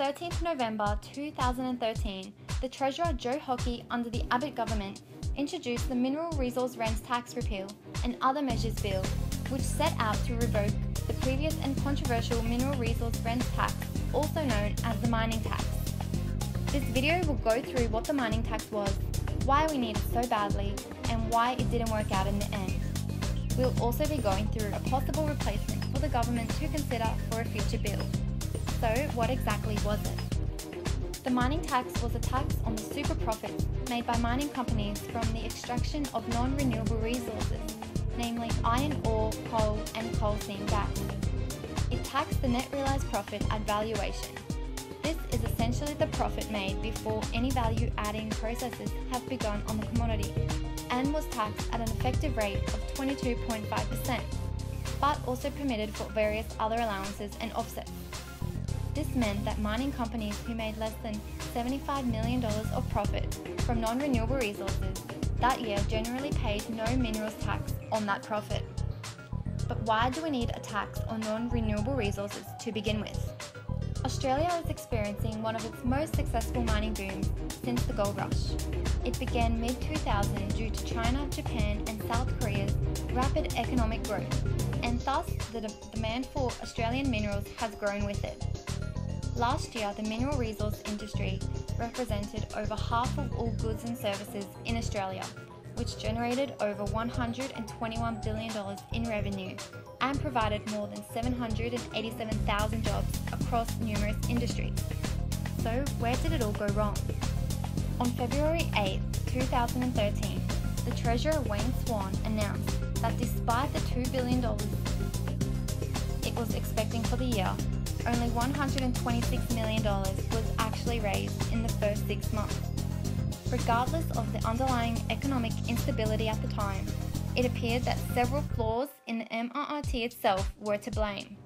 13th November 2013, the Treasurer Joe Hockey under the Abbott government introduced the Mineral Resource Rent Tax Repeal and Other Measures Bill, which set out to revoke the previous and controversial Mineral Resource Rent Tax, also known as the mining tax. This video will go through what the mining tax was, why we need it so badly, and why it didn't work out in the end. We'll also be going through a possible replacement for the government to consider for a future bill. So, what exactly was it? The mining tax was a tax on the super profits made by mining companies from the extraction of non-renewable resources, namely iron ore, coal and coal seam gas. It taxed the net realised profit at valuation. This is essentially the profit made before any value-adding processes have begun on the commodity, and was taxed at an effective rate of 22.5%, but also permitted for various other allowances and offsets. This meant that mining companies who made less than $75 million of profit from non-renewable resources that year generally paid no minerals tax on that profit. But why do we need a tax on non-renewable resources to begin with? Australia is experiencing one of its most successful mining booms since the gold rush. It began mid-2000 due to China, Japan and South Korea's rapid economic growth, and thus the demand for Australian minerals has grown with it. Last year, the mineral resource industry represented over half of all goods and services in Australia, which generated over $121 billion in revenue and provided more than 787,000 jobs across numerous industries. So, where did it all go wrong? On February 8, 2013, the Treasurer Wayne Swan announced that despite the $2 billion it was expecting for the year, only $126 million was actually raised in the first 6 months. Regardless of the underlying economic instability at the time, it appeared that several flaws in the MRRT itself were to blame.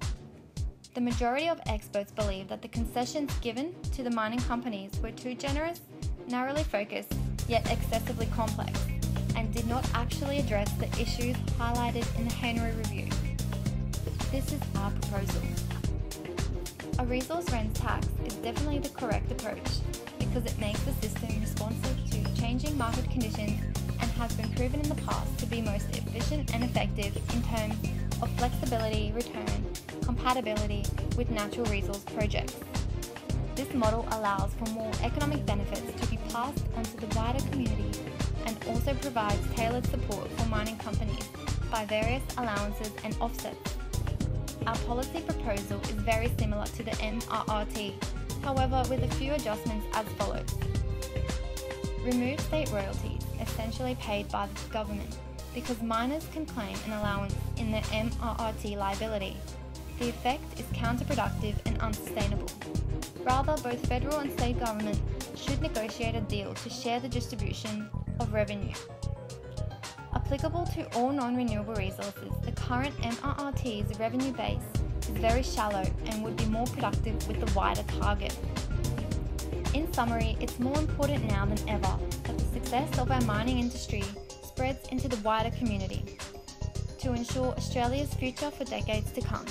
The majority of experts believe that the concessions given to the mining companies were too generous, narrowly focused, yet excessively complex, and did not actually address the issues highlighted in the Henry Review. This is our proposal. A resource rent tax is definitely the correct approach because it makes the system responsive to changing market conditions and has been proven in the past to be most efficient and effective in terms of flexibility, return, compatibility with natural resource projects. This model allows for more economic benefits to be passed onto the wider community and also provides tailored support for mining companies by various allowances and offsets. Our policy proposal is very similar to the MRRT, however with a few adjustments as follows. Remove state royalties, essentially paid by the government, because miners can claim an allowance in their MRRT liability. The effect is counterproductive and unsustainable. Rather, both federal and state government should negotiate a deal to share the distribution of revenue. Applicable to all non-renewable resources, the current MRRT's revenue base is very shallow and would be more productive with the wider target. In summary, it's more important now than ever that the success of our mining industry spreads into the wider community to ensure Australia's future for decades to come.